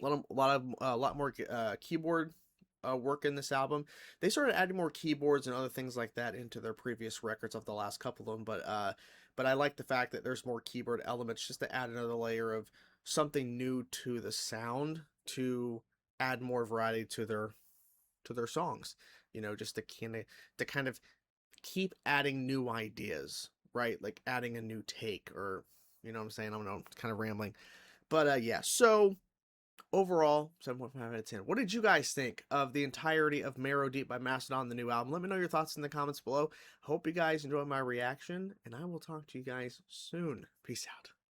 A lot more keyboard work in this album. They started adding more keyboards and other things like that into their previous records of the last couple of them, but I like the fact that there's more keyboard elements just to add another layer of something new to the sound, to add more variety to their songs. You know, just to kind of keep adding new ideas, right? Like adding a new take, or you know what I'm saying? I don't know, it's kind of rambling. But yeah, so overall, 7.5 out of 10. What did you guys think of the entirety of Marrow Deep by Mastodon, the new album? Let me know your thoughts in the comments below. Hope you guys enjoyed my reaction, and I will talk to you guys soon. Peace out.